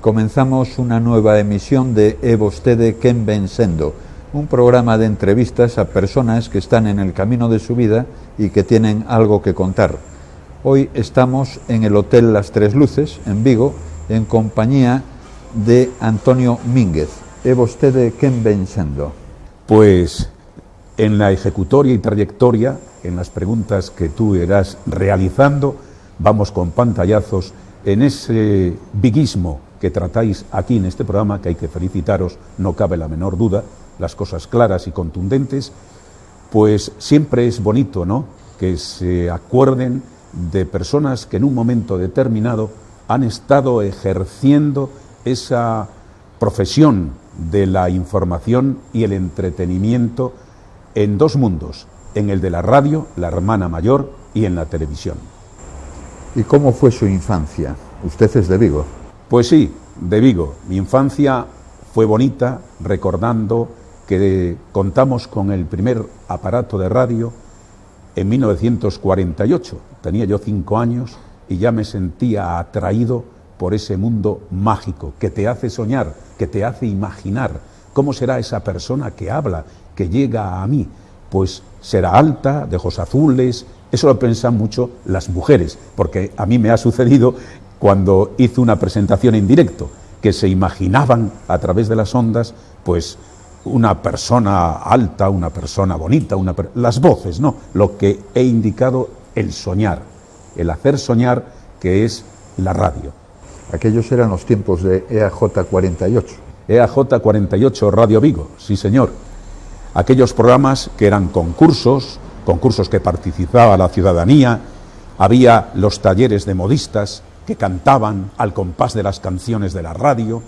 comenzamos una nueva emisión de E vostede quen ven sendo, un programa de entrevistas a personas que están en el camino de su vida y que tienen algo que contar. Hoy estamos en el Hotel Las Tres Luces, en Vigo, en compañía de Antonio Mínguez. E vostede quen ven sendo? Pues en la ejecutoria y trayectoria, en las preguntas que tú irás realizando, vamos con pantallazos en ese viguismo que tratáis aquí en este programa, que hay que felicitaros, no cabe la menor duda, las cosas claras y contundentes, pues siempre es bonito, ¿no?, que se acuerden de personas que en un momento determinado han estado ejerciendo esa profesión de la información y el entretenimiento en dos mundos, en el de la radio, la hermana mayor, y en la televisión. ¿Y cómo fue su infancia? Usted es de Vigo. Pues sí, de Vigo. Mi infancia fue bonita, recordando que contamos con el primer aparato de radio en 1948. Tenía yo 5 años y ya me sentía atraído por ese mundo mágico que te hace soñar, que te hace imaginar. ¿Cómo será esa persona que habla, que llega a mí? Pues será alta, de ojos azules. Eso lo piensan mucho las mujeres, porque a mí me ha sucedido cuando hice una presentación en directo, que se imaginaban a través de las ondas, pues una persona alta, una persona bonita, las voces, ¿no? Lo que he indicado, el soñar, el hacer soñar, que es la radio. Aquellos eran los tiempos de EAJ 48. EAJ 48, Radio Vigo, sí señor. Aquellos programas que eran concursos que participaba la ciudadanía, había los talleres de modistas que cantaban al compás de las canciones de la radio,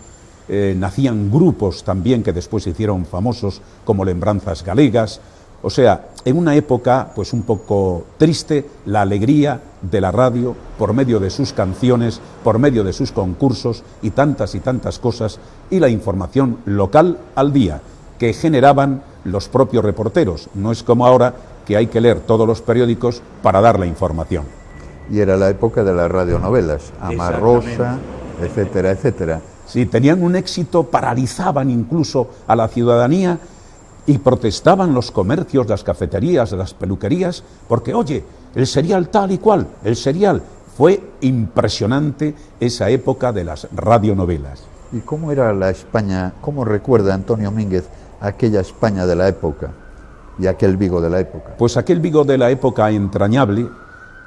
nacían grupos también que después se hicieron famosos como Lembranzas Galegas. O sea, en una época pues un poco triste, la alegría de la radio por medio de sus canciones, por medio de sus concursos y tantas cosas, y la información local al día que generaban los propios reporteros. No es como ahora que hay que leer todos los periódicos para dar la información. Y era la época de las radionovelas, Amarrosa, etcétera, etcétera. Sí, tenían un éxito, paralizaban incluso a la ciudadanía y protestaban los comercios, las cafeterías, las peluquerías, porque, oye, el serial tal y cual, el serial. Fue impresionante esa época de las radionovelas. ¿Y cómo era la España, cómo recuerda Antonio Mínguez aquella España de la época y aquel Vigo de la época? Pues aquel Vigo de la época entrañable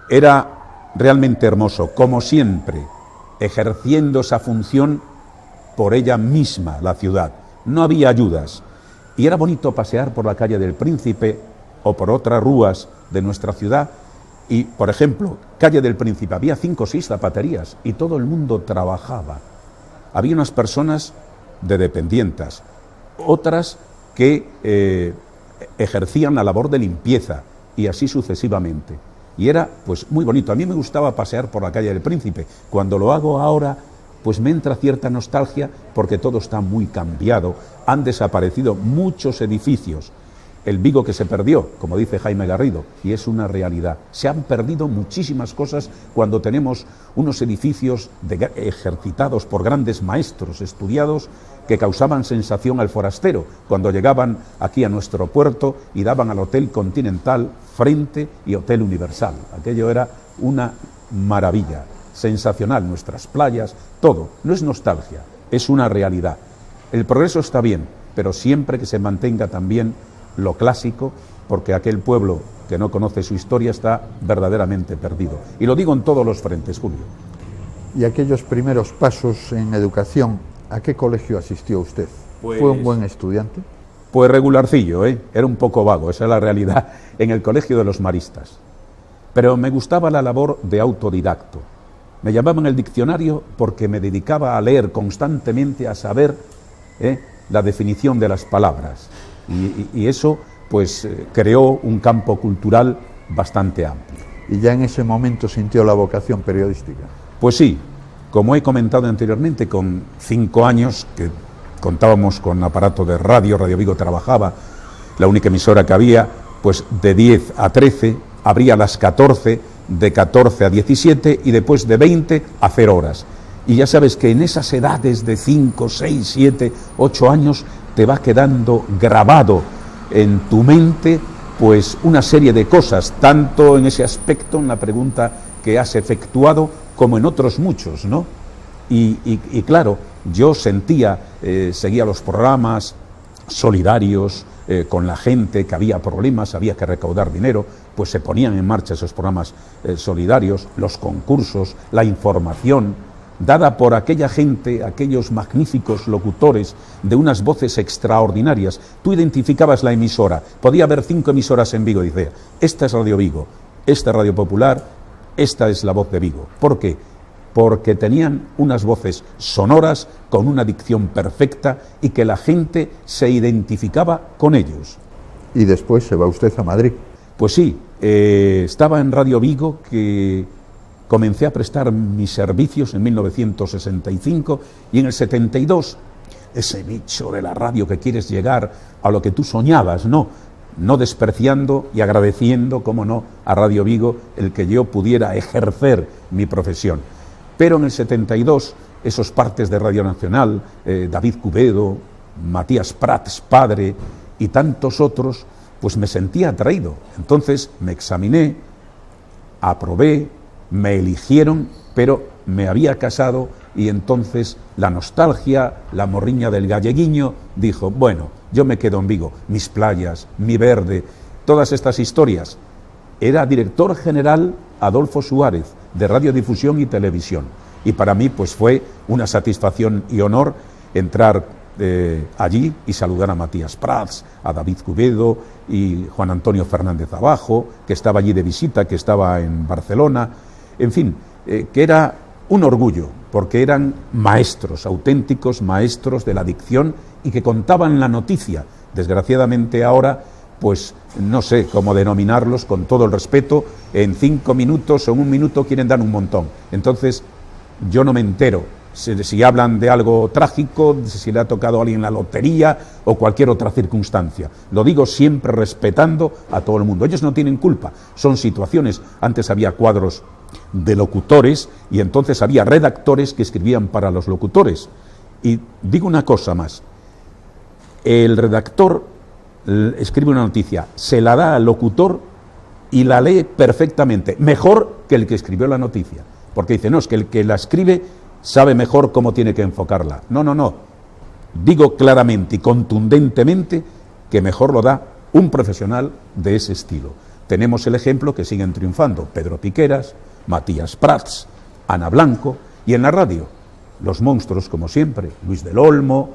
era realmente hermoso, como siempre, ejerciendo esa función por ella misma, la ciudad. No había ayudas. Y era bonito pasear por la calle del Príncipe o por otras rúas de nuestra ciudad. Y, por ejemplo, calle del Príncipe, había 5 o 6 zapaterías y todo el mundo trabajaba. Había unas personas de dependientas, otras que ejercían la labor de limpieza y así sucesivamente. Y era pues muy bonito. A mí me gustaba pasear por la calle del Príncipe. Cuando lo hago ahora, pues me entra cierta nostalgia porque todo está muy cambiado. Han desaparecido muchos edificios. El Vigo que se perdió, como dice Jaime Garrido, y es una realidad. Se han perdido muchísimas cosas cuando tenemos unos edificios ejercitados por grandes maestros estudiados que causaban sensación al forastero cuando llegaban aquí a nuestro puerto y daban al Hotel Continental frente y Hotel Universal. Aquello era una maravilla, sensacional, nuestras playas, todo. No es nostalgia, es una realidad. El progreso está bien, pero siempre que se mantenga también lo clásico, porque aquel pueblo que no conoce su historia está verdaderamente perdido. Y lo digo en todos los frentes, Julio. Y aquellos primeros pasos en educación, ¿a qué colegio asistió usted? Pues, ¿Fue un buen estudiante? Pues regularcillo, era un poco vago, esa es la realidad, en el Colegio de los Maristas. Pero me gustaba la labor de autodidacto. Me llamaban el diccionario porque me dedicaba a leer constantemente, a saber la definición de las palabras. Y eso pues creó un campo cultural bastante amplio. ¿Y ya en ese momento sintió la vocación periodística? Pues sí, como he comentado anteriormente, con 5 años que contábamos con aparato de radio, Radio Vigo trabajaba, la única emisora que había, pues de 10 a 13, abría a las 14, de 14 a 17 y después de 20 a 0 horas. Y ya sabes que en esas edades de 5, 6, 7, 8 años te va quedando grabado en tu mente pues una serie de cosas, tanto en ese aspecto, en la pregunta que has efectuado, como en otros muchos, ¿no? Y claro, yo sentía, seguía los programas solidarios con la gente, que había problemas, había que recaudar dinero, pues se ponían en marcha esos programas solidarios, los concursos, la información dada por aquella gente, aquellos magníficos locutores de unas voces extraordinarias. Tú identificabas la emisora, podía haber 5 emisoras en Vigo, y decía, esta es Radio Vigo, esta es Radio Popular, esta es La Voz de Vigo. ¿Por qué? Porque tenían unas voces sonoras, con una dicción perfecta, y que la gente se identificaba con ellos. Y después se va usted a Madrid. Pues sí, estaba en Radio Vigo, que comencé a prestar mis servicios en 1965, y en el 72, ese bicho de la radio que quieres llegar a lo que tú soñabas, no despreciando y agradeciendo, cómo no, a Radio Vigo el que yo pudiera ejercer mi profesión. Pero en el 72, esos partes de Radio Nacional, David Cubedo, Matías Prats, padre, y tantos otros, pues me sentía atraído. Entonces me examiné, aprobé, me eligieron, pero me había casado, y entonces la nostalgia, la morriña del galleguiño, dijo, bueno, yo me quedo en Vigo, mis playas, mi verde, todas estas historias. Era director general Adolfo Suárez, de Radiodifusión y Televisión, y para mí pues fue una satisfacción y honor entrar allí y saludar a Matías Prats, a David Cubedo y Juan Antonio Fernández Abajo, que estaba allí de visita, que estaba en Barcelona, en fin, que era un orgullo, porque eran maestros, auténticos maestros de la dicción, y que contaban la noticia. Desgraciadamente ahora, pues no sé cómo denominarlos, con todo el respeto, en 5 minutos o en 1 minuto quieren dar un montón. Entonces yo no me entero si hablan de algo trágico, si le ha tocado a alguien la lotería o cualquier otra circunstancia. Lo digo siempre respetando a todo el mundo. Ellos no tienen culpa, son situaciones. Antes había cuadros de locutores, y entonces había redactores que escribían para los locutores. Y digo una cosa más, el redactor escribe una noticia, se la da al locutor y la lee perfectamente, mejor que el que escribió la noticia, porque dice, no, es que el que la escribe sabe mejor cómo tiene que enfocarla. No, digo claramente y contundentemente que mejor lo da un profesional de ese estilo. Tenemos el ejemplo que siguen triunfando, Pedro Piqueras, Matías Prats, Ana Blanco, y en la radio, los monstruos como siempre, Luis del Olmo,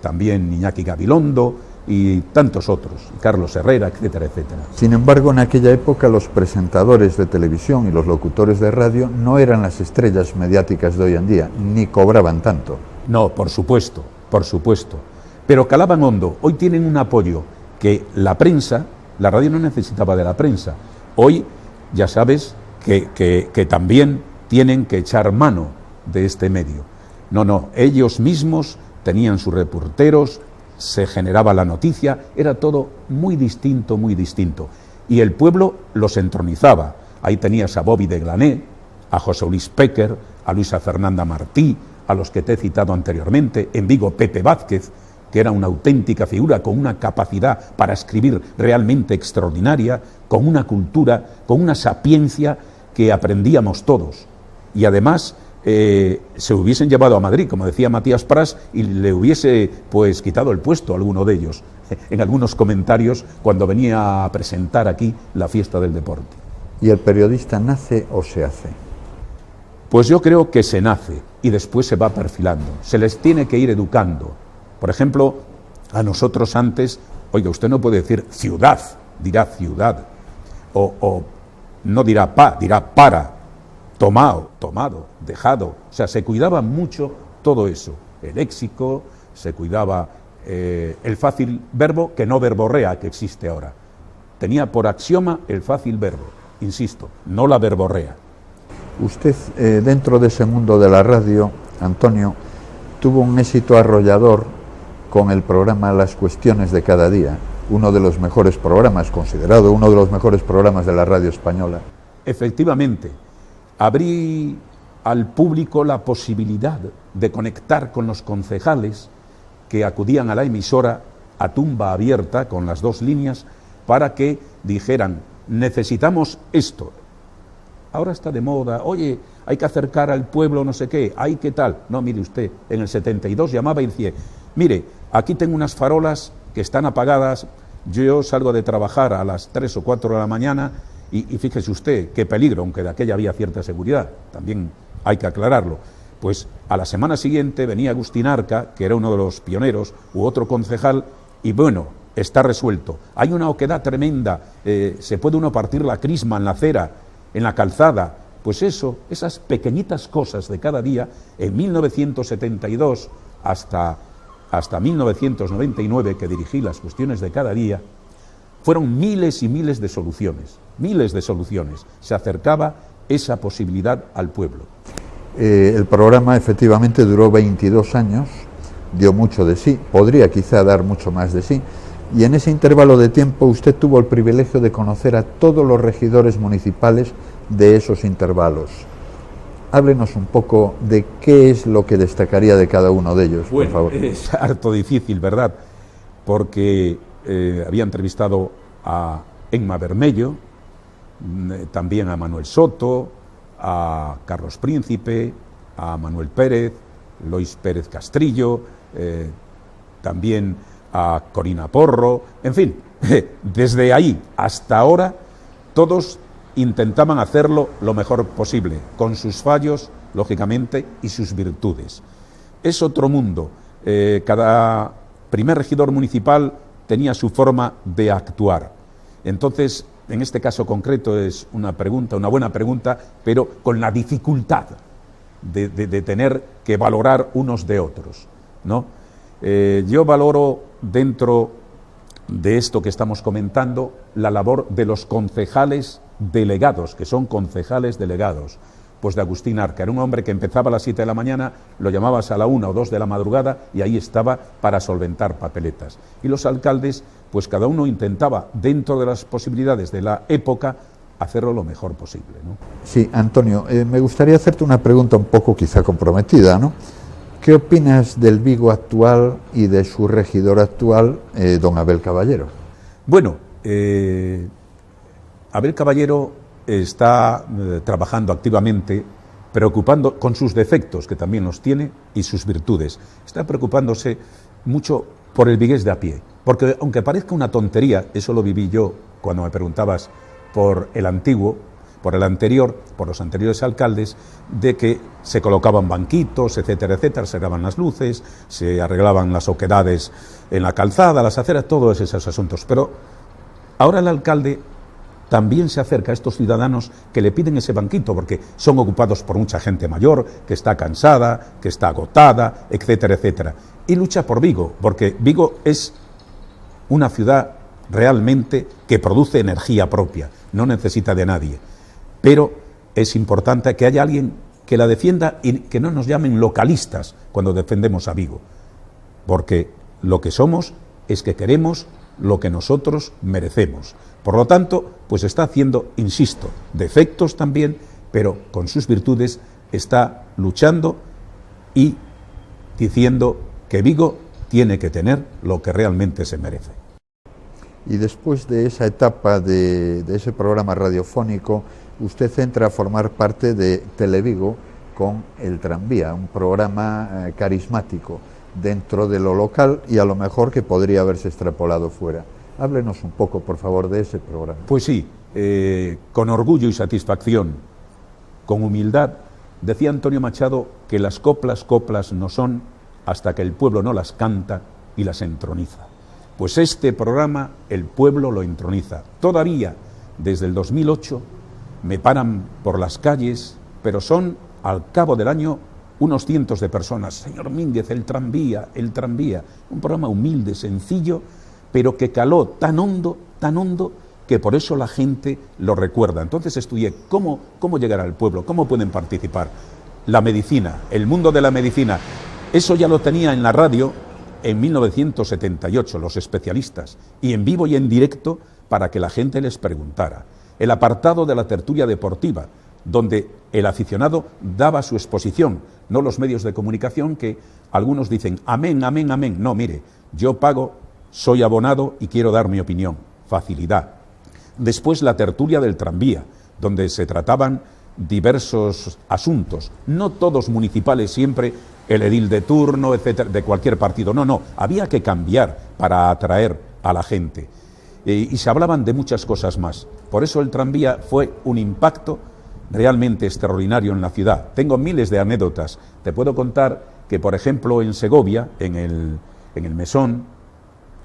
también Iñaki Gabilondo y tantos otros, Carlos Herrera, etcétera, etcétera. Sin embargo, en aquella época los presentadores de televisión y los locutores de radio no eran las estrellas mediáticas de hoy en día, ni cobraban tanto. No, por supuesto, pero calaban hondo. Hoy tienen un apoyo que la prensa, la radio no necesitaba de la prensa. Hoy ya sabes que también tienen que echar mano de este medio. No, ellos mismos tenían sus reporteros, se generaba la noticia, era todo muy distinto, y el pueblo los entronizaba. Ahí tenías a Bobby de Glané, a José Luis Péquer, a Luisa Fernanda Martí, a los que te he citado anteriormente, en Vigo Pepe Vázquez, que era una auténtica figura, con una capacidad para escribir realmente extraordinaria, con una cultura, con una sapiencia que aprendíamos todos. Y además se hubiesen llevado a Madrid, como decía Matías Prats, y le hubiese pues quitado el puesto a alguno de ellos, en algunos comentarios cuando venía a presentar aquí la fiesta del deporte. ¿Y el periodista nace o se hace? Pues yo creo que se nace y después se va perfilando, se les tiene que ir educando. Por ejemplo, a nosotros antes, oiga, usted no puede decir ciudad, dirá ciudad, o no dirá dirá para, tomado, dejado. O sea, se cuidaba mucho todo eso, el léxico, se cuidaba el fácil verbo que no verborrea, que existe ahora. Tenía por axioma el fácil verbo, insisto, no la verborrea. Usted, dentro de ese mundo de la radio, Antonio, tuvo un éxito arrollador con el programa Las Cuestiones de Cada Día, uno de los mejores programas, considerado uno de los mejores programas de la radio española. Efectivamente, abrí al público la posibilidad de conectar con los concejales que acudían a la emisora a tumba abierta con las dos líneas para que dijeran: necesitamos esto. Ahora está de moda, oye, hay que acercar al pueblo no sé qué, hay que tal. No, mire usted, en el 72 llamaba y decía: mire, aquí tengo unas farolas que están apagadas, yo salgo de trabajar a las 3 o 4 de la mañana y fíjese usted, qué peligro, aunque de aquella había cierta seguridad, también hay que aclararlo. Pues a la semana siguiente venía Agustín Arca, que era uno de los pioneros, u otro concejal, y bueno, está resuelto. Hay una oquedad tremenda, se puede uno partir la crisma en la acera, en la calzada. Pues eso, esas pequeñitas cosas de cada día, en 1972 hasta 1999, que dirigí las cuestiones de cada día, fueron miles y miles de soluciones, Se acercaba esa posibilidad al pueblo. El programa efectivamente duró 22 años, dio mucho de sí, podría quizá dar mucho más de sí, y en ese intervalo de tiempo usted tuvo el privilegio de conocer a todos los regidores municipales de esos intervalos. Háblenos un poco de qué es lo que destacaría de cada uno de ellos, bueno, por favor. Es harto difícil, ¿verdad? Porque había entrevistado a Emma Bermello, también a Manuel Soto, a Carlos Príncipe, a Manuel Pérez, Lois Pérez Castrillo, también a Corina Porro, en fin, desde ahí hasta ahora todos intentaban hacerlo lo mejor posible, con sus fallos, lógicamente, y sus virtudes. Es otro mundo. Cada primer regidor municipal tenía su forma de actuar. Entonces, en este caso concreto es una buena pregunta, pero con la dificultad de tener que valorar unos de otros, ¿no? Yo valoro, dentro de esto que estamos comentando, la labor de los concejales delegados, que son concejales delegados. Pues de Agustín Arca, era un hombre que empezaba a las 7 de la mañana, lo llamabas a la 1 o 2 de la madrugada y ahí estaba para solventar papeletas. Y los alcaldes, pues cada uno intentaba, dentro de las posibilidades de la época, hacerlo lo mejor posible, ¿no? Sí, Antonio, me gustaría hacerte una pregunta un poco quizá comprometida, ¿no? ¿Qué opinas del Vigo actual y de su regidor actual, don Abel Caballero? Bueno, Abel Caballero está trabajando activamente, preocupando con sus defectos, que también los tiene, y sus virtudes. Está preocupándose mucho por el vigués de a pie, porque aunque parezca una tontería, eso lo viví yo cuando me preguntabas por el antiguo, por el anterior, por los anteriores alcaldes, de que se colocaban banquitos, etcétera, etcétera, se daban las luces, se arreglaban las oquedades en la calzada, las aceras, todos esos asuntos. Pero ahora el alcalde también se acerca a estos ciudadanos que le piden ese banquito, porque son ocupados por mucha gente mayor, que está cansada, que está agotada, etcétera, etcétera. Y lucha por Vigo, porque Vigo es una ciudad realmente que produce energía propia, no necesita de nadie. Pero es importante que haya alguien que la defienda y que no nos llamen localistas cuando defendemos a Vigo, porque lo que somos es que queremos lo que nosotros merecemos. Por lo tanto, pues está haciendo, insisto, defectos también, pero con sus virtudes está luchando y diciendo que Vigo tiene que tener lo que realmente se merece. Y después de esa etapa de ese programa radiofónico, usted entra a formar parte de Televigo con El Tranvía, un programa carismático dentro de lo local y a lo mejor que podría haberse extrapolado fuera. Háblenos un poco, por favor, de ese programa. Pues sí, con orgullo y satisfacción, con humildad, decía Antonio Machado que las coplas no son hasta que el pueblo no las canta y las entroniza. Pues este programa el pueblo lo entroniza. Todavía, desde el 2008, me paran por las calles, pero son, al cabo del año, unos cientos de personas. Señor Mínguez, el tranvía, un programa humilde, sencillo, pero que caló tan hondo, que por eso la gente lo recuerda. Entonces estudié cómo llegar al pueblo, cómo pueden participar. La medicina, el mundo de la medicina, eso ya lo tenía en la radio en 1978, los especialistas, y en vivo y en directo para que la gente les preguntara. El apartado de la tertulia deportiva, donde el aficionado daba su exposición, no los medios de comunicación que algunos dicen amén, amén, amén. No, mire, yo pago, soy abonado y quiero dar mi opinión. Facilidad. Después la tertulia del tranvía, donde se trataban diversos asuntos, no todos municipales, siempre el edil de turno, etcétera, de cualquier partido. No, había que cambiar para atraer a la gente. Y se hablaban de muchas cosas más. Por eso el tranvía fue un impacto realmente extraordinario en la ciudad. Tengo miles de anécdotas. Te puedo contar que, por ejemplo, en Segovia, en el mesón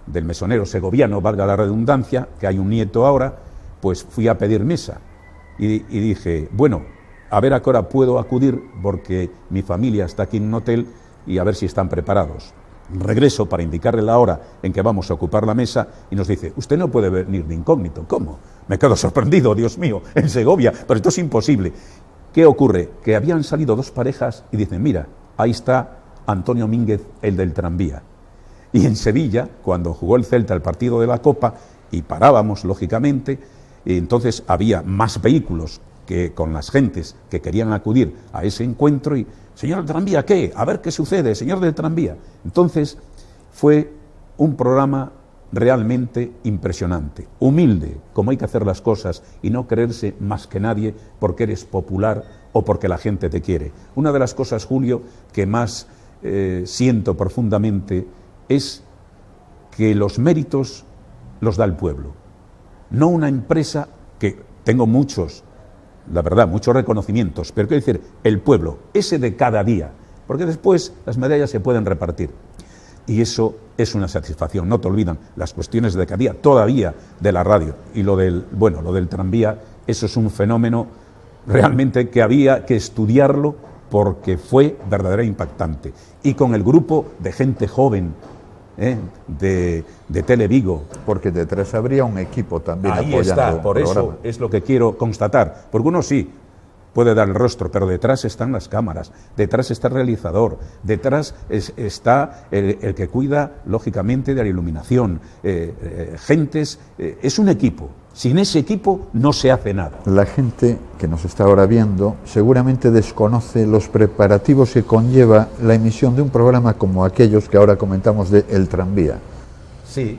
del mesonero segoviano, valga la redundancia, que hay un nieto ahora, pues fui a pedir mesa y dije, bueno, a ver a qué hora puedo acudir porque mi familia está aquí en un hotel y a ver si están preparados. Regreso para indicarle la hora en que vamos a ocupar la mesa y nos dice, usted no puede venir de incógnito. ¿Cómo? Me quedo sorprendido, Dios mío, en Segovia, pero esto es imposible. ¿Qué ocurre? Que habían salido dos parejas y dicen, mira, ahí está Antonio Mínguez, el del tranvía. Y en Sevilla, cuando jugó el Celta el partido de la Copa, y parábamos, lógicamente, y entonces había más vehículos que con las gentes que querían acudir a ese encuentro y, señor del tranvía, ¿qué? A ver qué sucede, señor del tranvía. Entonces fue un programa realmente impresionante, humilde, como hay que hacer las cosas y no creerse más que nadie porque eres popular o porque la gente te quiere. Una de las cosas, Julio, que más siento profundamente es que los méritos los da el pueblo, no una empresa que tengo muchos, la verdad, muchos reconocimientos, pero quiero decir, el pueblo, ese de cada día, porque después las medallas se pueden repartir. Y eso es una satisfacción, no te olvidan las cuestiones de cada día, todavía de la radio. Y lo del tranvía, eso es un fenómeno realmente que había que estudiarlo porque fue verdaderamente impactante. Y con el grupo de gente joven, de Televigo. Porque detrás habría un equipo también ahí apoyando está, por eso es lo que quiero constatar. Porque uno sí puede dar el rostro, pero detrás están las cámaras, detrás está el realizador, detrás está el que cuida, lógicamente, de la iluminación, gentes, es un equipo. Sin ese equipo no se hace nada. La gente que nos está ahora viendo seguramente desconoce los preparativos que conlleva la emisión de un programa como aquellos que ahora comentamos de El Tranvía. Sí.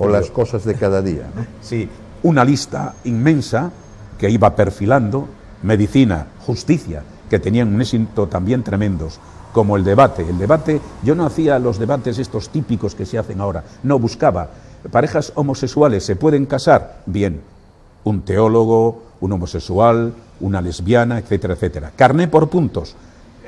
O las cosas de cada día, ¿no? Sí, una lista inmensa que iba perfilando, medicina, justicia, que tenían un éxito también tremendos, como el debate. El debate, yo no hacía los debates estos típicos que se hacen ahora, no, buscaba parejas homosexuales, ¿se pueden casar? Bien, un teólogo, un homosexual, una lesbiana, etcétera, etcétera. Carné por puntos,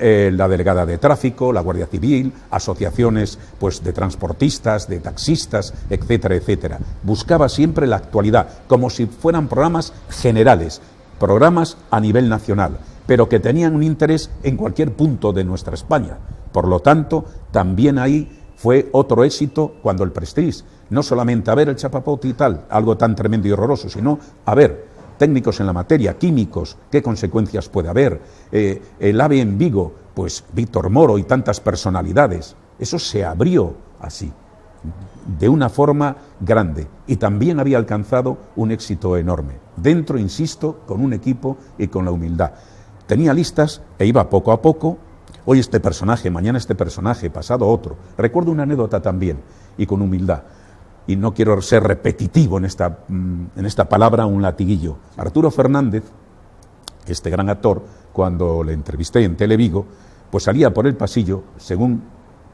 la delegada de tráfico, la Guardia Civil, asociaciones pues de transportistas, de taxistas, etcétera, etcétera. Buscaba siempre la actualidad, como si fueran programas generales, programas a nivel nacional, pero que tenían un interés en cualquier punto de nuestra España. Por lo tanto, también ahí fue otro éxito cuando el Prestige, no solamente a ver el chapapote y tal, algo tan tremendo y horroroso, sino a ver técnicos en la materia, químicos, qué consecuencias puede haber, el AVE en Vigo, pues Víctor Moro y tantas personalidades, eso se abrió así, de una forma grande, y también había alcanzado un éxito enorme, dentro, insisto, con un equipo y con la humildad. Tenía listas e iba poco a poco, hoy este personaje, mañana este personaje, pasado otro. Recuerdo una anécdota también, y con humildad, y no quiero ser repetitivo en esta palabra, un latiguillo. Arturo Fernández, este gran actor, cuando le entrevisté en Televigo, pues salía por el pasillo, según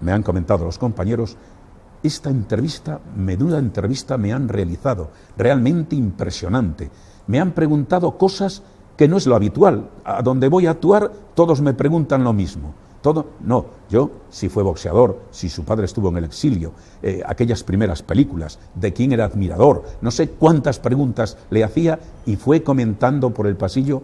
me han comentado los compañeros, esta entrevista, menuda entrevista me han realizado, realmente impresionante. Me han preguntado cosas que no es lo habitual. A donde voy a actuar, todos me preguntan lo mismo. No, yo, si fue boxeador, si su padre estuvo en el exilio, aquellas primeras películas, de quién era admirador, no sé cuántas preguntas le hacía y fue comentando por el pasillo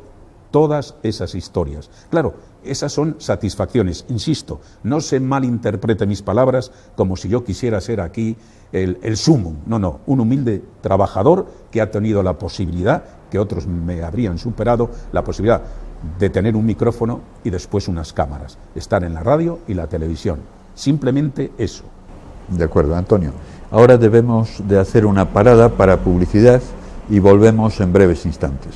todas esas historias. Claro, esas son satisfacciones, insisto, no se malinterprete mis palabras como si yo quisiera ser aquí el sumum, no, un humilde trabajador que ha tenido la posibilidad, que otros me habrían superado, la posibilidad de tener un micrófono y después unas cámaras, estar en la radio y la televisión, simplemente eso. De acuerdo, Antonio. Ahora debemos de hacer una parada para publicidad y volvemos en breves instantes.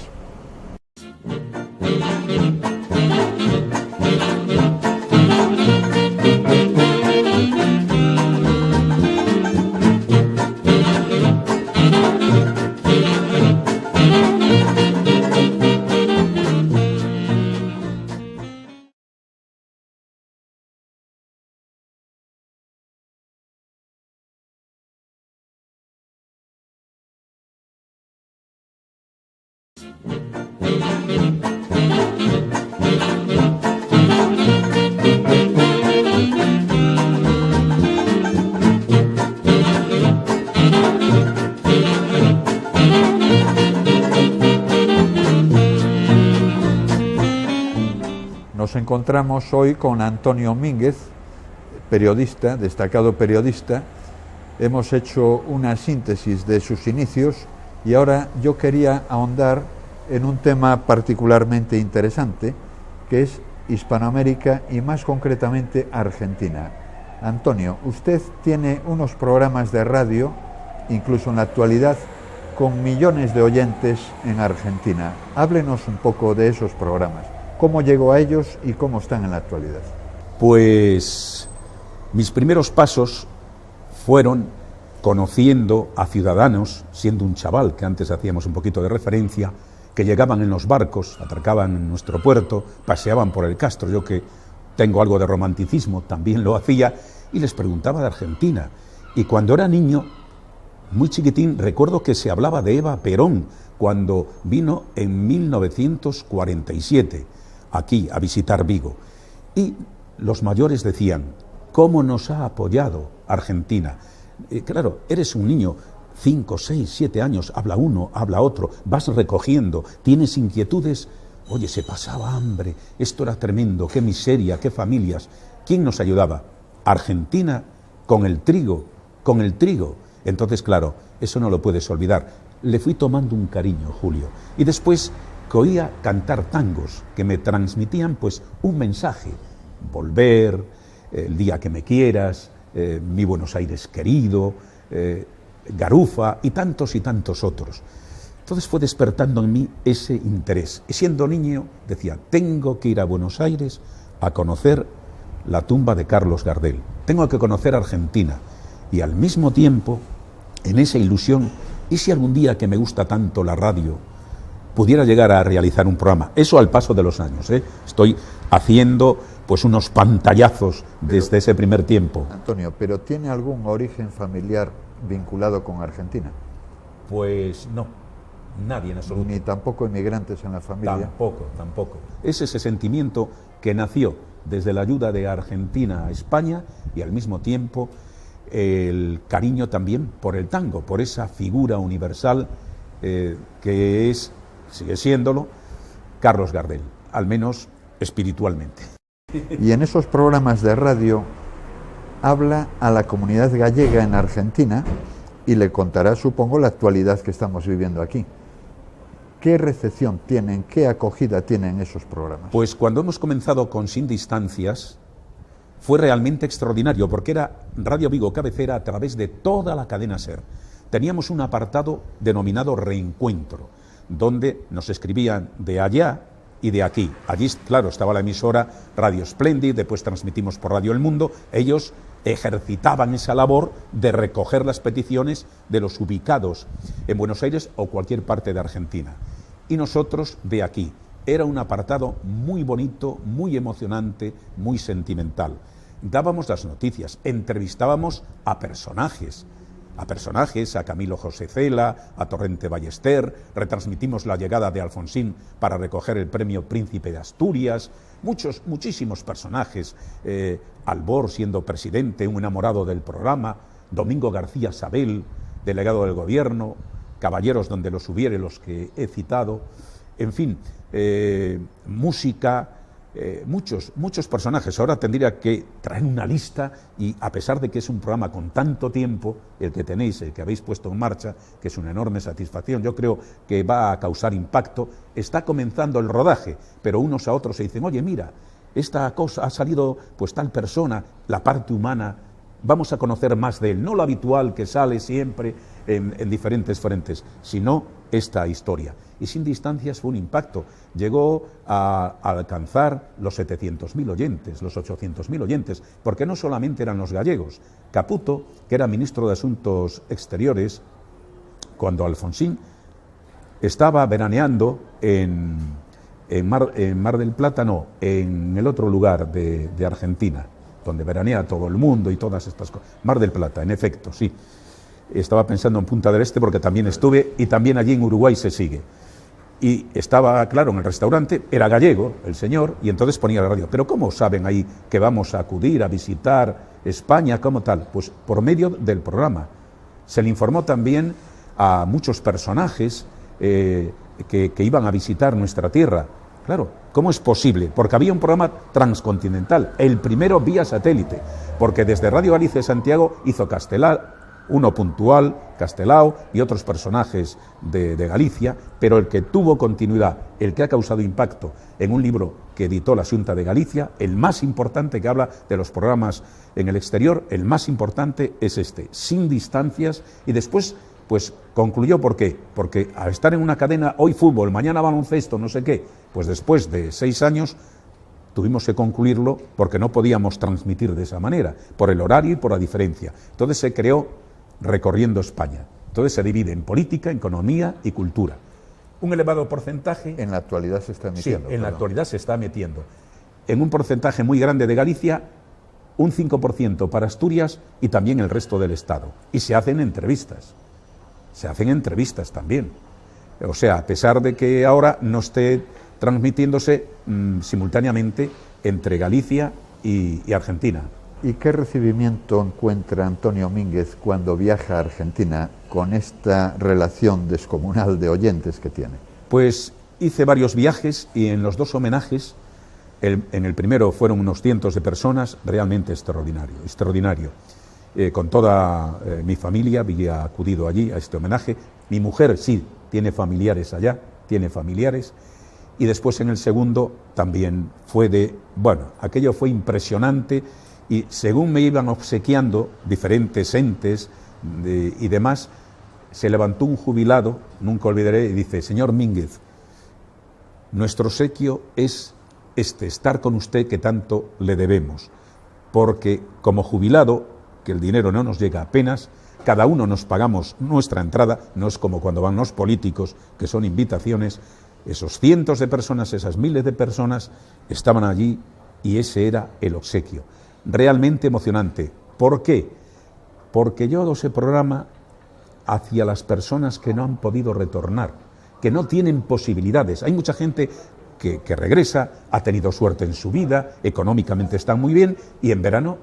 Nos encontramos hoy con Antonio Mínguez, periodista, destacado periodista. Hemos hecho una síntesis de sus inicios y ahora yo quería ahondar en un tema particularmente interesante, que es Hispanoamérica y más concretamente Argentina. Antonio, usted tiene unos programas de radio, incluso en la actualidad, con millones de oyentes en Argentina. Háblenos un poco de esos programas. ¿Cómo llegó a ellos y cómo están en la actualidad? Pues mis primeros pasos fueron conociendo a ciudadanos, siendo un chaval, que antes hacíamos un poquito de referencia, que llegaban en los barcos, atracaban en nuestro puerto, paseaban por el Castro. Yo, que tengo algo de romanticismo, también lo hacía, y les preguntaba de Argentina. Y cuando era niño, muy chiquitín, recuerdo que se hablaba de Eva Perón cuando vino en 1947 aquí a visitar Vigo. Y los mayores decían: ¿cómo nos ha apoyado Argentina? Claro, eres un niño, 5, 6, 7 años, habla uno, habla otro, vas recogiendo, tienes inquietudes. Oye, se pasaba hambre, esto era tremendo, qué miseria, qué familias. ¿Quién nos ayudaba? Argentina, con el trigo, con el trigo. Entonces, claro, eso no lo puedes olvidar. Le fui tomando un cariño, Julio. Y después que oía cantar tangos que me transmitían pues un mensaje: volver, el día que me quieras, mi Buenos Aires querido, Garufa y tantos otros. Entonces fue despertando en mí ese interés. Y siendo niño decía: tengo que ir a Buenos Aires a conocer la tumba de Carlos Gardel. Tengo que conocer Argentina. Y al mismo tiempo, en esa ilusión, ¿y si algún día, que me gusta tanto la radio, pudiera llegar a realizar un programa? Eso al paso de los años, ¿eh? Estoy haciendo pues unos pantallazos desde ese primer tiempo. Antonio, ¿pero tiene algún origen familiar vinculado con Argentina? Pues no, nadie en absoluto. Ni tampoco inmigrantes en la familia. Tampoco. Es ese sentimiento que nació desde la ayuda de Argentina a España, y al mismo tiempo el cariño también por el tango, por esa figura universal que es, sigue siéndolo, Carlos Gardel, al menos espiritualmente. Y en esos programas de radio habla a la comunidad gallega en Argentina y le contará, supongo, la actualidad que estamos viviendo aquí. ¿Qué recepción tienen, qué acogida tienen esos programas? Pues cuando hemos comenzado con Sin Distancias fue realmente extraordinario, porque era Radio Vigo cabecera a través de toda la cadena SER. Teníamos un apartado denominado Reencuentro, donde nos escribían de allá y de aquí. Allí, claro, estaba la emisora Radio Splendid, después transmitimos por Radio El Mundo. Ellos ejercitaban esa labor de recoger las peticiones de los ubicados en Buenos Aires o cualquier parte de Argentina. Y nosotros de aquí. Era un apartado muy bonito, muy emocionante, muy sentimental. Dábamos las noticias, entrevistábamos a personajes, a Camilo José Cela, a Torrente Ballester, retransmitimos la llegada de Alfonsín para recoger el premio Príncipe de Asturias, muchísimos personajes, Albor siendo presidente, un enamorado del programa, Domingo García Sabel, delegado del gobierno, caballeros donde los hubiere, los que he citado, en fin, música, muchos personajes. Ahora tendría que traer una lista, y a pesar de que es un programa con tanto tiempo, el que tenéis, el que habéis puesto en marcha, que es una enorme satisfacción, yo creo que va a causar impacto. Está comenzando el rodaje, pero unos a otros se dicen: oye, mira, esta cosa ha salido, pues tal persona, la parte humana, vamos a conocer más de él, no lo habitual que sale siempre en diferentes frentes, sino esta historia. Y Sin Distancias fue un impacto, llegó a alcanzar los 700.000 oyentes, los 800.000 oyentes, porque no solamente eran los gallegos. Caputo, que era ministro de Asuntos Exteriores, cuando Alfonsín estaba veraneando en Mar del Plata, no, en el otro lugar de Argentina, donde veranea todo el mundo y todas estas cosas. Mar del Plata, en efecto, sí. Estaba pensando en Punta del Este porque también estuve, y también allí en Uruguay se sigue. Y estaba, claro, en el restaurante, era gallego el señor, y entonces ponía la radio. Pero ¿cómo saben ahí que vamos a acudir a visitar España como tal? Pues por medio del programa. Se le informó también a muchos personajes que iban a visitar nuestra tierra. Claro, ¿cómo es posible? Porque había un programa transcontinental, el primero vía satélite, porque desde Radio Galicia de Santiago hizo Castelao, uno puntual, Castelao y otros personajes de Galicia, pero el que tuvo continuidad, el que ha causado impacto en un libro que editó la Xunta de Galicia, el más importante, que habla de los programas en el exterior, el más importante es este, Sin Distancias, y después pues concluyó. ¿Por qué? Porque al estar en una cadena, hoy fútbol, mañana baloncesto, no sé qué, pues después de 6 años tuvimos que concluirlo porque no podíamos transmitir de esa manera, por el horario y por la diferencia. Entonces se creó Recorriendo España. Entonces se divide en política, economía y cultura. Un elevado porcentaje... En la actualidad se está emitiendo. Sí, en la actualidad se está metiendo. En un porcentaje muy grande de Galicia, un 5% para Asturias y también el resto del Estado. Y se hacen entrevistas. Se hacen entrevistas también. O sea, a pesar de que ahora no esté transmitiéndose simultáneamente entre Galicia y Argentina. ¿Y qué recibimiento encuentra Antonio Mínguez cuando viaja a Argentina con esta relación descomunal de oyentes que tiene? Pues hice varios viajes y en los 2 homenajes, en el primero fueron unos cientos de personas, realmente extraordinario, extraordinario. Con toda mi familia había acudido allí a este homenaje. Mi mujer sí, tiene familiares allá, tiene familiares. Y después en el segundo también fue aquello fue impresionante. Y según me iban obsequiando diferentes entes y demás, se levantó un jubilado, nunca olvidaré, y dice: señor Mínguez, nuestro obsequio es estar con usted que tanto le debemos, porque como jubilado, que el dinero no nos llega apenas, cada uno nos pagamos nuestra entrada, no es como cuando van los políticos, que son invitaciones. Esos cientos de personas, esas miles de personas estaban allí y ese era el obsequio. Realmente emocionante. ¿Por qué? Porque yo hago ese programa hacia las personas que no han podido retornar, que no tienen posibilidades. Hay mucha gente que regresa, ha tenido suerte en su vida, económicamente están muy bien y en verano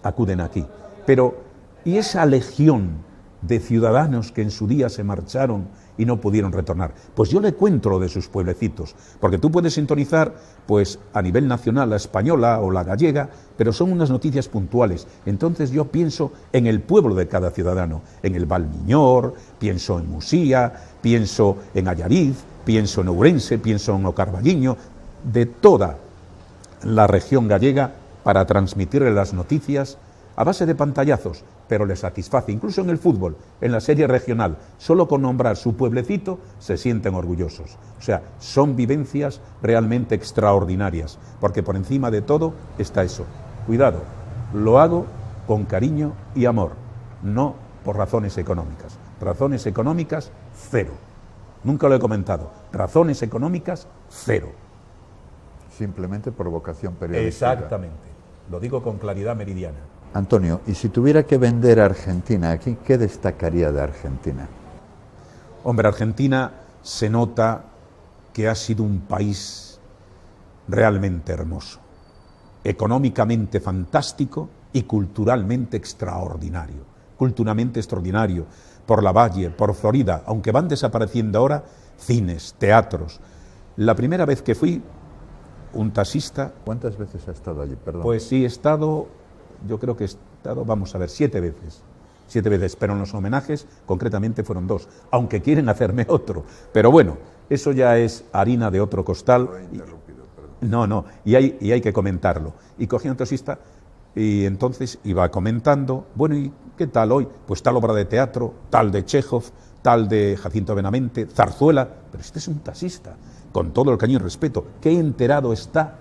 acuden aquí. Pero, ¿y esa legión de ciudadanos que en su día se marcharon y no pudieron retornar? Pues yo le cuento lo de sus pueblecitos, porque tú puedes sintonizar pues a nivel nacional la española o la gallega, pero son unas noticias puntuales. Entonces yo pienso en el pueblo de cada ciudadano, en el Valmiñor, pienso en Musía, pienso en Allariz, pienso en Ourense, pienso en Ocarballiño, de toda la región gallega, para transmitirle las noticias a base de pantallazos, pero les satisface. Incluso en el fútbol, en la serie regional, solo con nombrar su pueblecito se sienten orgullosos. O sea, son vivencias realmente extraordinarias, porque por encima de todo está eso. Cuidado, lo hago con cariño y amor, no por razones económicas. Razones económicas, cero. Nunca lo he comentado. Razones económicas, cero. Simplemente por vocación periodística. Exactamente. Lo digo con claridad meridiana. Antonio, y si tuviera que vender Argentina aquí, ¿qué destacaría de Argentina? Hombre, Argentina se nota que ha sido un país realmente hermoso, económicamente fantástico y culturalmente extraordinario. Culturalmente extraordinario, por la Valle, por Florida, aunque van desapareciendo ahora cines, teatros. La primera vez que fui, un taxista... ¿Cuántas veces ha estado allí? Perdón. Pues sí, he estado... Yo creo que he estado, 7 veces. 7 veces, pero en los homenajes concretamente fueron 2, aunque quieren hacerme otro. Pero bueno, eso ya es harina de otro costal. Lo he interrumpido, perdón. No, y hay que comentarlo. Y cogí a un taxista y entonces iba comentando, bueno, ¿y qué tal hoy? Pues tal obra de teatro, tal de Chekhov, tal de Jacinto Benavente, Zarzuela. Pero este es un taxista, con todo el cariño y respeto. ¿Qué enterado está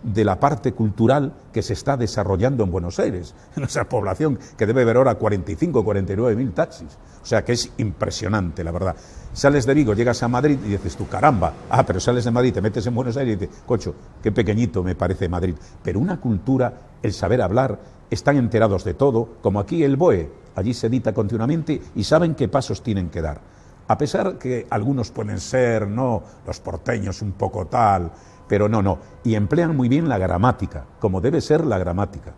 de la parte cultural que se está desarrollando en Buenos Aires, en nuestra población, que debe haber ahora 45 o 49.000 taxis? O sea que es impresionante, la verdad. Sales de Vigo, llegas a Madrid y dices tú, caramba, pero sales de Madrid, te metes en Buenos Aires y dices, cocho, qué pequeñito me parece Madrid. Pero una cultura, el saber hablar, están enterados de todo, como aquí el BOE, allí se edita continuamente y saben qué pasos tienen que dar. A pesar que algunos pueden ser, los porteños un poco tal... Pero no, y emplean muy bien la gramática, como debe ser la gramática.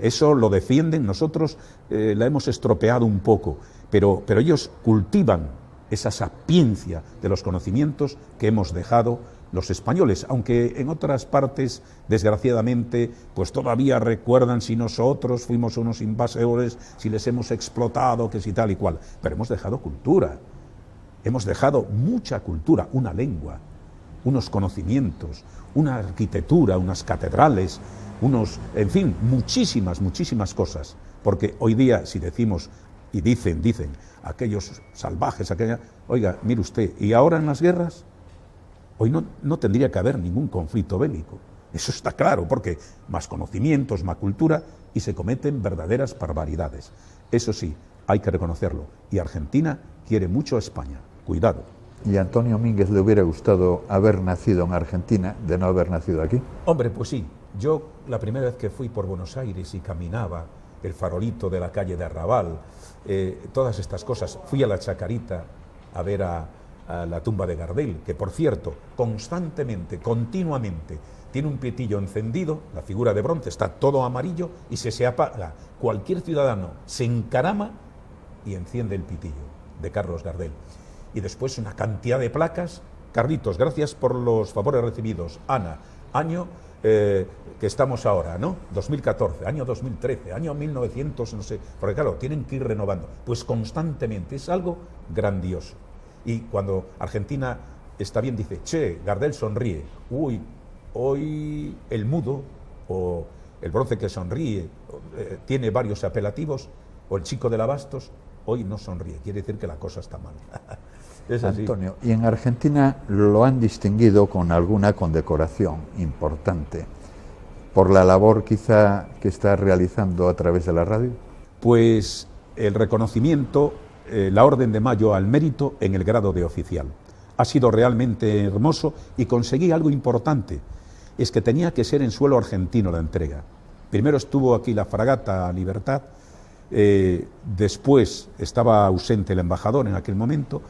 Eso lo defienden, nosotros la hemos estropeado un poco, pero ellos cultivan esa sapiencia de los conocimientos que hemos dejado los españoles, aunque en otras partes, desgraciadamente, pues todavía recuerdan si nosotros fuimos unos invasores, si les hemos explotado, que si tal y cual, pero hemos dejado cultura, hemos dejado mucha cultura, una lengua, unos conocimientos, una arquitectura, unas catedrales, en fin, muchísimas cosas, porque hoy día si decimos, y dicen, aquellos salvajes, oiga, mire usted, ¿y ahora en las guerras? Hoy no tendría que haber ningún conflicto bélico, eso está claro, porque más conocimientos, más cultura, y se cometen verdaderas barbaridades. Eso sí, hay que reconocerlo, y Argentina quiere mucho a España, cuidado. ¿Y a Antonio Mínguez le hubiera gustado haber nacido en Argentina, de no haber nacido aquí? Hombre, pues sí, yo la primera vez que fui por Buenos Aires y caminaba el farolito de la calle de Arrabal, todas estas cosas, fui a la Chacarita a ver a la tumba de Gardel, que por cierto, constantemente, continuamente, tiene un pietillo encendido, la figura de bronce, está todo amarillo y se apaga. Cualquier ciudadano se encarama y enciende el pitillo de Carlos Gardel. Y después una cantidad de placas. Carlitos, gracias por los favores recibidos. Ana, año que estamos ahora, ¿no? 2014, año 2013, año 1900, no sé, porque claro, tienen que ir renovando. Pues constantemente, es algo grandioso. Y cuando Argentina está bien, dice, che, Gardel sonríe. Uy, hoy el mudo, o el bronce que sonríe, tiene varios apelativos, o el chico del Abastos, hoy no sonríe, quiere decir que la cosa está mal. Es así. Antonio, y en Argentina lo han distinguido con alguna condecoración importante, por la labor quizá que está realizando a través de la radio. Pues el reconocimiento, la Orden de Mayo al mérito en el grado de oficial. Ha sido realmente hermoso y conseguí algo importante, es que tenía que ser en suelo argentino la entrega. Primero estuvo aquí la fragata Libertad, después estaba ausente el embajador en aquel momento,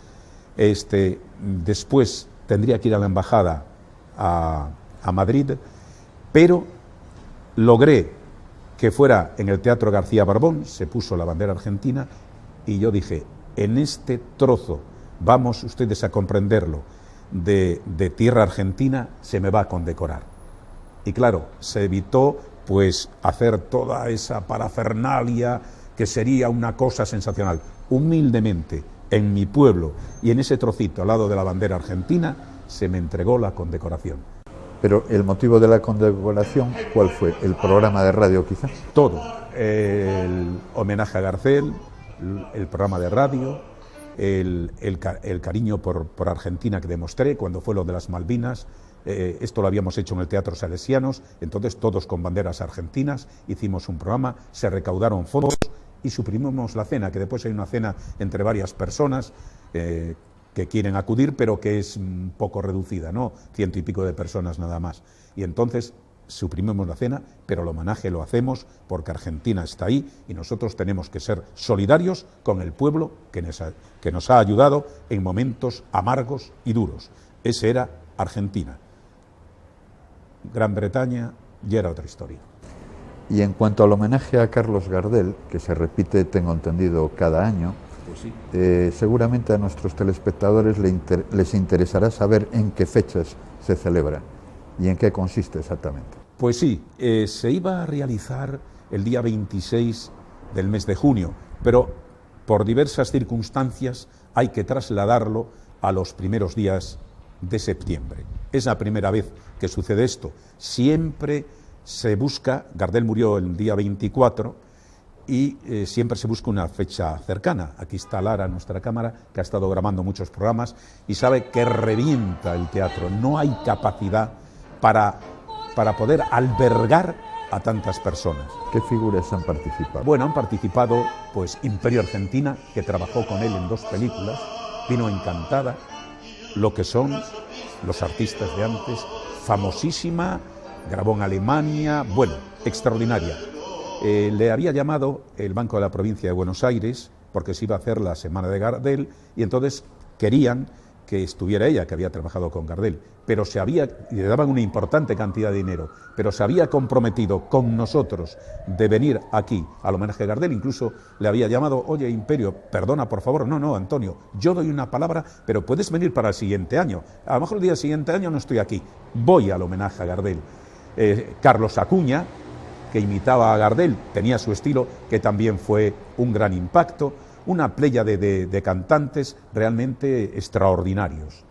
después tendría que ir a la embajada a Madrid, pero logré que fuera en el Teatro García Barbón, se puso la bandera argentina y yo dije, en este trozo, vamos ustedes a comprenderlo, de tierra argentina, se me va a condecorar. Y claro, se evitó pues hacer toda esa parafernalia que sería una cosa sensacional. Humildemente, en mi pueblo y en ese trocito al lado de la bandera argentina, se me entregó la condecoración. Pero el motivo de la condecoración, ¿cuál fue? ¿El programa de radio quizá? Todo, el homenaje a Garcel, el programa de radio, el cariño por Argentina que demostré cuando fue lo de las Malvinas. Esto lo habíamos hecho en el Teatro Salesianos, entonces todos con banderas argentinas, hicimos un programa, se recaudaron fondos y suprimimos la cena, que después hay una cena entre varias personas que quieren acudir, pero que es un poco reducida, ¿no? 100 y pico de personas nada más. Y entonces suprimimos la cena, pero el homenaje lo hacemos porque Argentina está ahí y nosotros tenemos que ser solidarios con el pueblo que nos ha ayudado en momentos amargos y duros. Ese era Argentina. Gran Bretaña ya era otra historia. Y en cuanto al homenaje a Carlos Gardel, que se repite, tengo entendido, cada año, pues sí. Seguramente a nuestros telespectadores les interesará saber en qué fechas se celebra y en qué consiste exactamente. Pues sí, se iba a realizar el día 26 del mes de junio, pero por diversas circunstancias hay que trasladarlo a los primeros días de septiembre. Es la primera vez que sucede esto. Siempre se busca, Gardel murió el día 24 y siempre se busca una fecha cercana. Aquí está Lara, nuestra cámara, que ha estado grabando muchos programas y sabe que revienta el teatro. No hay capacidad para poder albergar a tantas personas. ¿Qué figuras han participado? Bueno, han participado pues Imperio Argentina, que trabajó con él en 2 películas, Vino Encantada, lo que son los artistas de antes, famosísima, grabó en Alemania, bueno, extraordinaria. Le había llamado el Banco de la Provincia de Buenos Aires porque se iba a hacer la Semana de Gardel y entonces querían que estuviera ella, que había trabajado con Gardel, pero y le daban una importante cantidad de dinero, pero se había comprometido con nosotros de venir aquí al homenaje a Gardel. Incluso le había llamado: oye, Imperio, perdona, por favor. No, Antonio, yo doy una palabra, pero puedes venir para el siguiente año. A lo mejor el día siguiente año no estoy aquí, voy al homenaje a Gardel. Carlos Acuña, que imitaba a Gardel, tenía su estilo, que también fue un gran impacto. Una pléyade de cantantes realmente extraordinarios,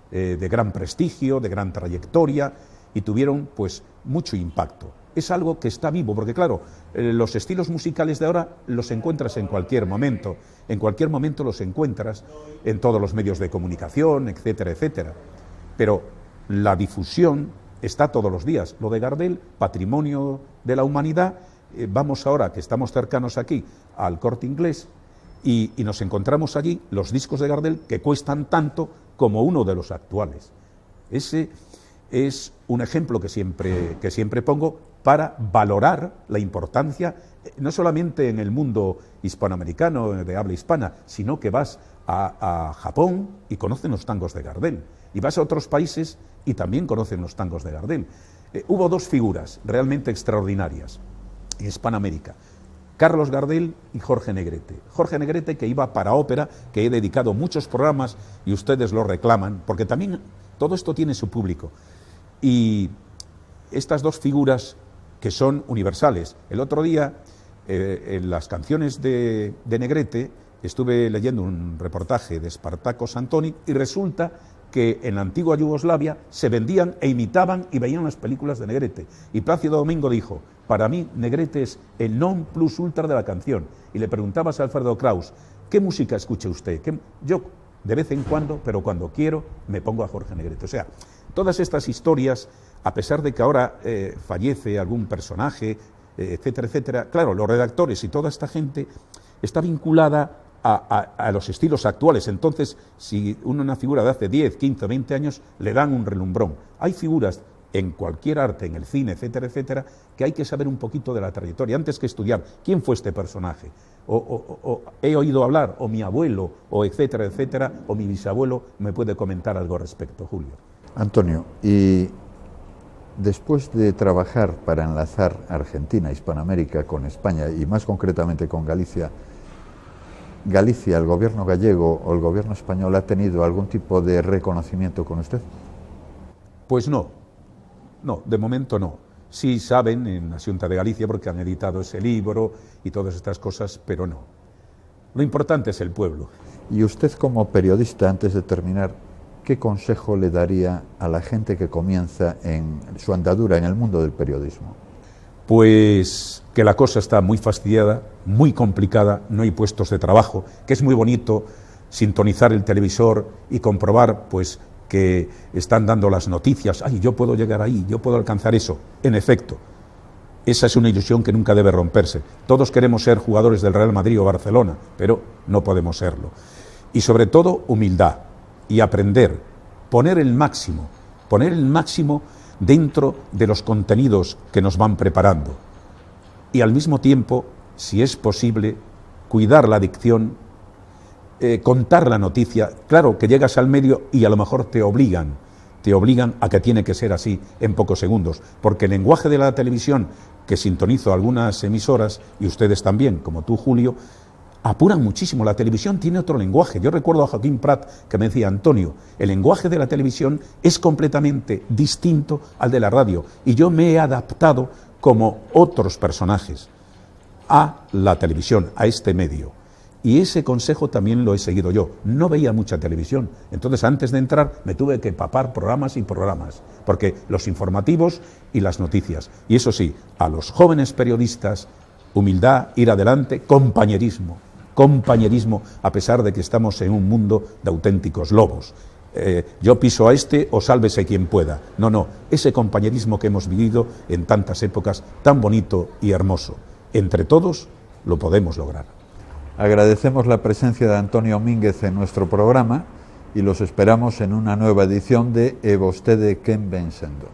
de gran prestigio, de gran trayectoria, y tuvieron pues mucho impacto. Es algo que está vivo, porque claro, los estilos musicales de ahora los encuentras en cualquier momento los encuentras en todos los medios de comunicación, etcétera, etcétera. Pero la difusión está todos los días. Lo de Gardel, patrimonio de la humanidad. Vamos ahora, que estamos cercanos aquí, al Corte Inglés, y nos encontramos allí los discos de Gardel que cuestan tanto como uno de los actuales. Ese es un ejemplo que siempre pongo para valorar la importancia, no solamente en el mundo hispanoamericano, de habla hispana, sino que vas a Japón y conocen los tangos de Gardel, y vas a otros países y también conocen los tangos de Gardel. Hubo dos figuras realmente extraordinarias en Hispanoamérica: Carlos Gardel y Jorge Negrete. Jorge Negrete, que iba para ópera, que he dedicado muchos programas y ustedes lo reclaman, porque también todo esto tiene su público. Y estas dos figuras que son universales. El otro día, en las canciones de Negrete, estuve leyendo un reportaje de Spartaco Santoni, y resulta que en la antigua Yugoslavia se vendían e imitaban y veían las películas de Negrete. Y Plácido Domingo dijo: para mí Negrete es el non plus ultra de la canción. Y le preguntabas a Alfredo Kraus: ¿qué música escucha usted? Yo, de vez en cuando, pero cuando quiero, me pongo a Jorge Negrete. O sea, todas estas historias, a pesar de que ahora fallece algún personaje, etcétera, etcétera, claro, los redactores y toda esta gente está vinculada a los estilos actuales. Entonces, si una figura de hace 10, 15, 20 años, le dan un relumbrón. Hay figuras en cualquier arte, en el cine, etcétera, etcétera, que hay que saber un poquito de la trayectoria, antes que estudiar quién fue este personaje, o he oído hablar, o mi abuelo, o etcétera, etcétera, o mi bisabuelo me puede comentar algo al respecto. Julio. Antonio, y después de trabajar para enlazar Argentina, Hispanoamérica con España, y más concretamente con Galicia, ¿el gobierno gallego o el gobierno español ha tenido algún tipo de reconocimiento con usted? Pues no, de momento no. Sí saben en la Xunta de Galicia, porque han editado ese libro y todas estas cosas, pero no. Lo importante es el pueblo. Y usted, como periodista, antes de terminar, ¿qué consejo le daría a la gente que comienza en su andadura en el mundo del periodismo? Pues que la cosa está muy fastidiada, muy complicada, no hay puestos de trabajo, que es muy bonito sintonizar el televisor y comprobar pues que están dando las noticias: ay, yo puedo llegar ahí, yo puedo alcanzar eso. En efecto, esa es una ilusión que nunca debe romperse. Todos queremos ser jugadores del Real Madrid o Barcelona, pero no podemos serlo. Y sobre todo, humildad y aprender, poner el máximo dentro de los contenidos que nos van preparando. Y al mismo tiempo, si es posible, cuidar la dicción, contar la noticia. Claro que llegas al medio y a lo mejor te obligan a que tiene que ser así en pocos segundos, porque el lenguaje de la televisión, que sintonizo algunas emisoras, y ustedes también, como tú, Julio, apuran muchísimo. La televisión tiene otro lenguaje. Yo recuerdo a Joaquín Prat que me decía: Antonio, el lenguaje de la televisión es completamente distinto al de la radio, y yo me he adaptado como otros personajes a la televisión, a este medio. Y ese consejo también lo he seguido yo. No veía mucha televisión, entonces antes de entrar me tuve que papar programas y programas, porque los informativos y las noticias. Y eso sí, a los jóvenes periodistas, humildad, ir adelante, compañerismo, a pesar de que estamos en un mundo de auténticos lobos. Yo piso a este o sálvese quien pueda. No, ese compañerismo que hemos vivido en tantas épocas, tan bonito y hermoso. Entre todos lo podemos lograr. Agradecemos la presencia de Antonio Mínguez en nuestro programa y los esperamos en una nueva edición de E vostede quen ven sendo.